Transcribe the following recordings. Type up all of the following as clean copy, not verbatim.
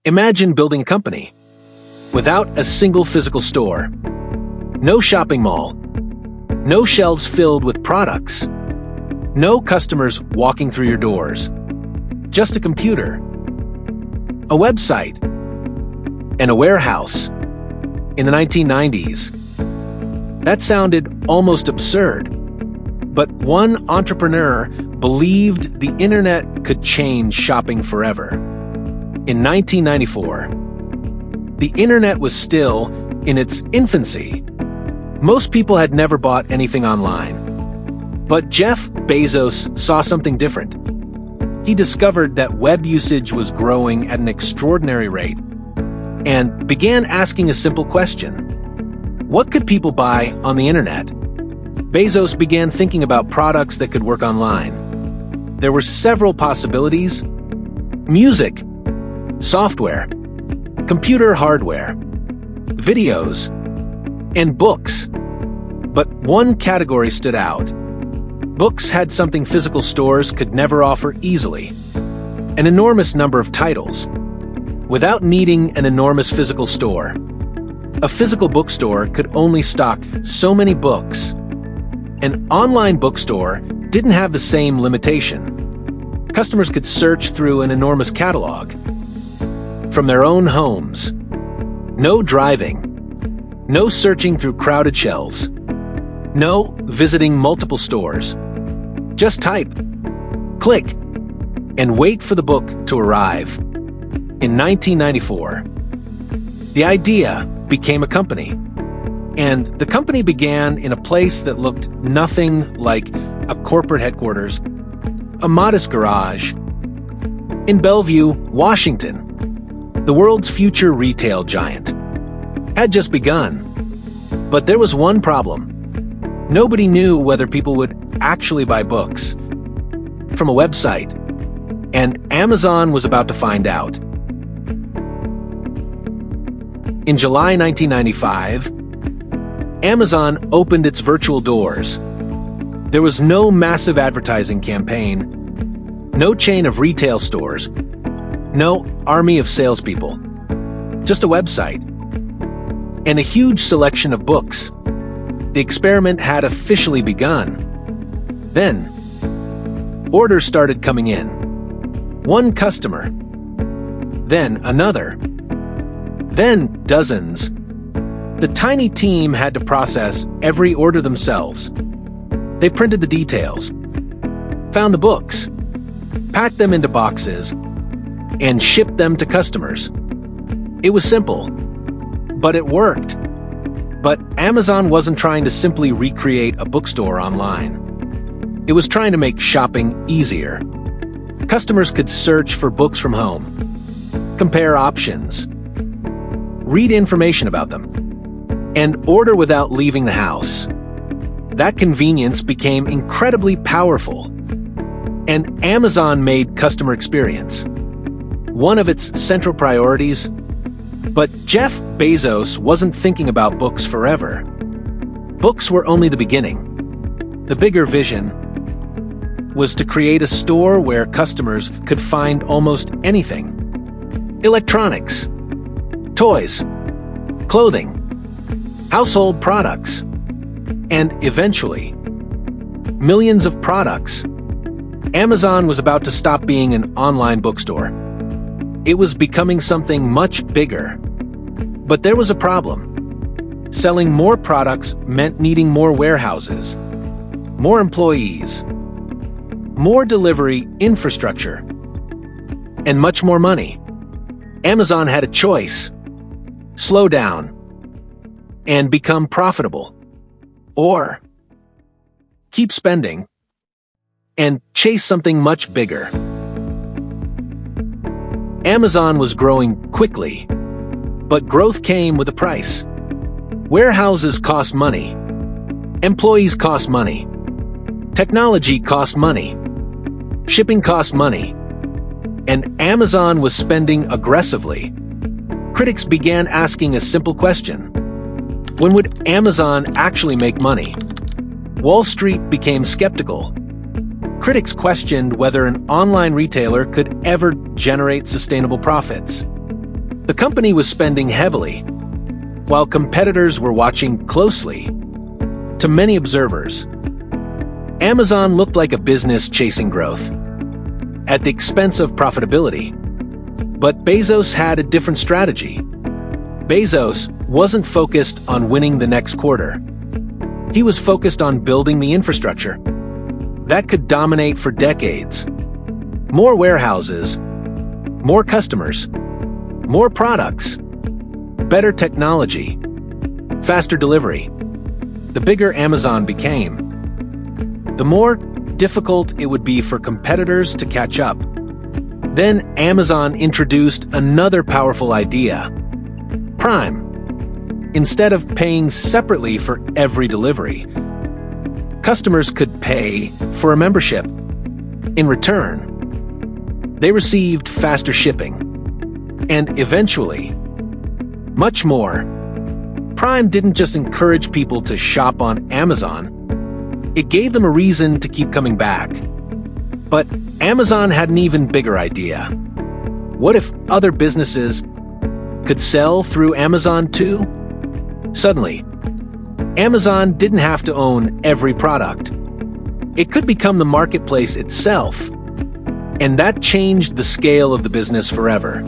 Imagine building a company without a single physical store, no shopping mall, no shelves filled with products, no customers walking through your doors, just a computer, a website, and a warehouse. In the 1990s, that sounded almost absurd, but one entrepreneur believed the internet could change shopping forever. In 1994, the internet was still in its infancy. Most people had never bought anything online. But Jeff Bezos saw something different. He discovered that web usage was growing at an extraordinary rate and began asking a simple question: what could people buy on the internet? Bezos began thinking about products that could work online. There were several possibilities: music, software, computer hardware, videos, and books. But one category stood out. Books had something physical stores could never offer easily: an enormous number of titles. Without needing an enormous physical store, a physical bookstore could only stock so many books. An online bookstore didn't have the same limitation. Customers could search through an enormous catalog from their own homes. No driving, no searching through crowded shelves, no visiting multiple stores. Just type, click, and wait for the book to arrive. In 1994, the idea became a company, and the company began in a place that looked nothing like a corporate headquarters, a modest garage. In Bellevue, Washington, the world's future retail giant had just begun. But there was one problem. Nobody knew whether people would actually buy books from a website, and Amazon was about to find out. In July 1995, Amazon opened its virtual doors. There was no massive advertising campaign, no chain of retail stores, no army of salespeople, just a website and a huge selection of books. The experiment had officially begun. Then, orders started coming in. One customer, then another, then dozens. The tiny team had to process every order themselves. They printed the details, found the books, packed them into boxes, and shipped them to customers. It was simple, but it worked. But Amazon wasn't trying to simply recreate a bookstore online. It was trying to make shopping easier. Customers could search for books from home, compare options, read information about them, and order without leaving the house. That convenience became incredibly powerful, and Amazon made customer experience one of its central priorities. But Jeff Bezos wasn't thinking about books forever. Books were only the beginning. The bigger vision was to create a store where customers could find almost anything: electronics, toys, clothing, household products, and eventually, millions of products. Amazon was about to stop being an online bookstore. It was becoming something much bigger. But there was a problem. Selling more products meant needing more warehouses, more employees, more delivery infrastructure, and much more money. Amazon had a choice: slow down and become profitable, or keep spending and chase something much bigger. Amazon was growing quickly, but growth came with a price. Warehouses cost money. Employees cost money. Technology cost money. Shipping cost money. And Amazon was spending aggressively. Critics began asking a simple question: when would Amazon actually make money? Wall Street became skeptical. Critics questioned whether an online retailer could ever generate sustainable profits. The company was spending heavily, while competitors were watching closely. To many observers, Amazon looked like a business chasing growth at the expense of profitability. But Bezos had a different strategy. Bezos wasn't focused on winning the next quarter. He was focused on building the infrastructure that could dominate for decades. More warehouses, more customers, more products, better technology, faster delivery. The bigger Amazon became, the more difficult it would be for competitors to catch up. Then Amazon introduced another powerful idea: Prime. Instead of paying separately for every delivery, customers could pay for a membership. In return, they received faster shipping, and eventually, much more. Prime didn't just encourage people to shop on Amazon, it gave them a reason to keep coming back. But Amazon had an even bigger idea. What if other businesses could sell through Amazon too? Suddenly, Amazon didn't have to own every product. It could become the marketplace itself. And that changed the scale of the business forever.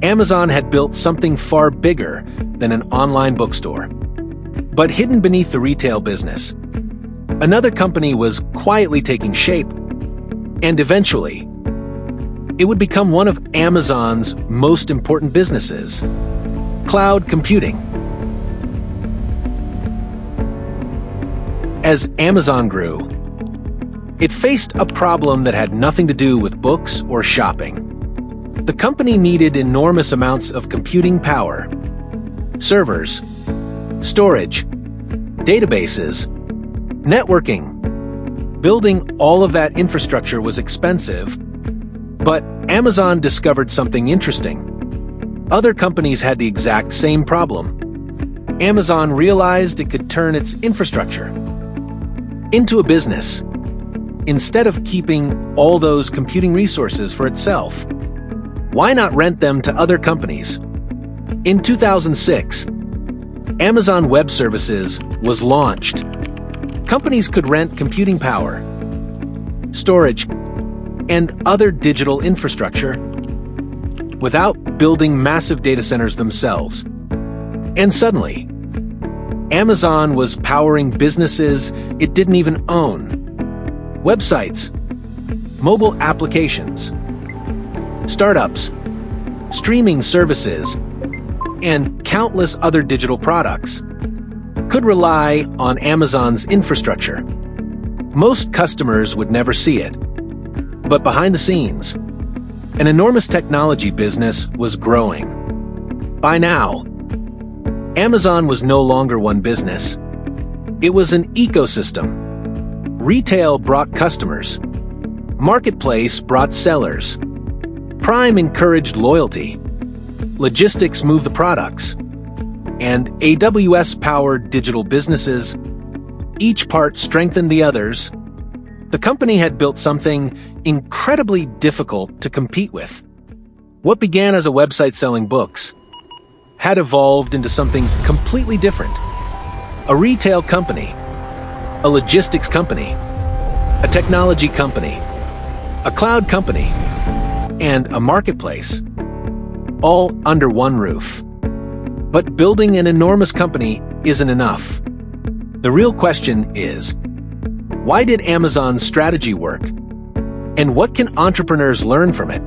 Amazon had built something far bigger than an online bookstore. But hidden beneath the retail business, another company was quietly taking shape. And eventually, it would become one of Amazon's most important businesses: cloud computing. As Amazon grew, it faced a problem that had nothing to do with books or shopping. The company needed enormous amounts of computing power: servers, storage, databases, networking. Building all of that infrastructure was expensive, but Amazon discovered something interesting. Other companies had the exact same problem. Amazon realized it could turn its infrastructure into a business, instead of keeping all those computing resources for itself. Why not rent them to other companies? In 2006, Amazon Web Services was launched. Companies could rent computing power, storage, and other digital infrastructure without building massive data centers themselves. And suddenly, Amazon was powering businesses it didn't even own. Websites, mobile applications, startups, streaming services, and countless other digital products could rely on Amazon's infrastructure. Most customers would never see it, but behind the scenes, an enormous technology business was growing. By now, Amazon was no longer one business. It was an ecosystem. Retail brought customers. Marketplace brought sellers. Prime encouraged loyalty. Logistics moved the products. And AWS-powered digital businesses. Each part strengthened the others. The company had built something incredibly difficult to compete with. What began as a website selling books had evolved into something completely different. A retail company, a logistics company, a technology company, a cloud company, and a marketplace, all under one roof. But building an enormous company isn't enough. The real question is, why did Amazon's strategy work? And what can entrepreneurs learn from it?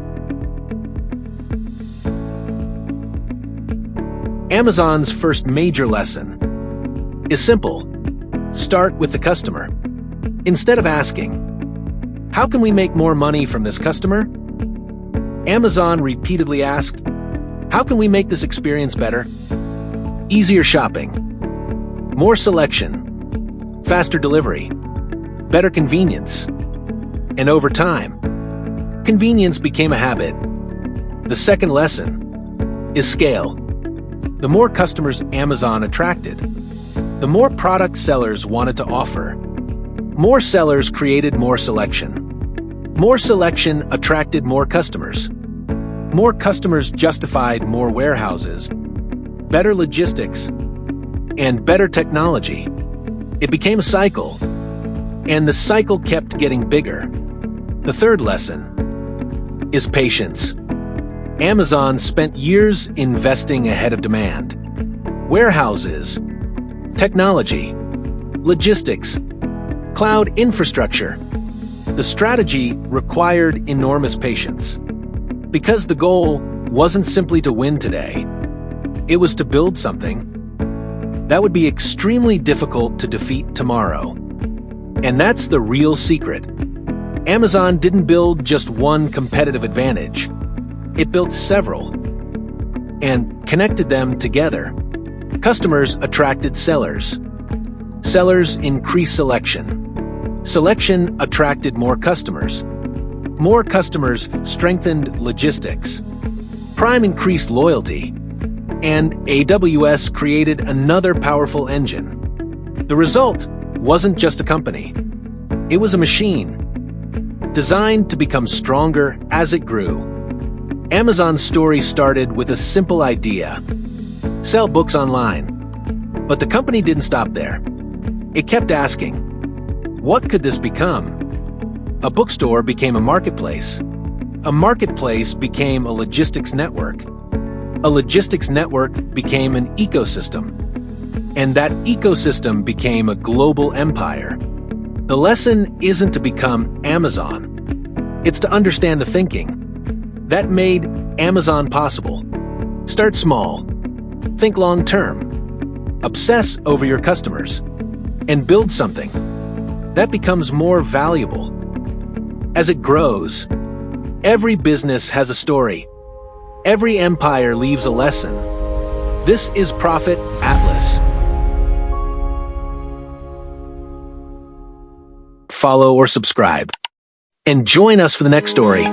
Amazon's first major lesson is simple. Start with the customer. Instead of asking, how can we make more money from this customer? Amazon repeatedly asked, how can we make this experience better? Easier shopping, more selection, faster delivery, better convenience. And over time, convenience became a habit. The second lesson is scale. The more customers Amazon attracted, the more product sellers wanted to offer. More sellers created more selection. More selection attracted more customers. More customers justified more warehouses, better logistics, and better technology. It became a cycle, and the cycle kept getting bigger. The third lesson is patience. Amazon spent years investing ahead of demand. Warehouses, technology, logistics, cloud infrastructure. The strategy required enormous patience. Because the goal wasn't simply to win today, it was to build something that would be extremely difficult to defeat tomorrow. And that's the real secret. Amazon didn't build just one competitive advantage. It built several and connected them together. Customers attracted sellers. Sellers increased selection. Selection attracted more customers. More customers strengthened logistics. Prime increased loyalty. And AWS created another powerful engine. The result wasn't just a company. It was a machine, designed to become stronger as it grew. Amazon's story started with a simple idea: sell books online. But the company didn't stop there. It kept asking, what could this become? A bookstore became a marketplace. A marketplace became a logistics network. A logistics network became an ecosystem. And that ecosystem became a global empire. The lesson isn't to become Amazon. It's to understand the thinking that made Amazon possible. Start small. Think long-term. Obsess over your customers. And build something that becomes more valuable. As it grows, every business has a story. Every empire leaves a lesson. This is Profit Atlas. Follow or subscribe, and join us for the next story.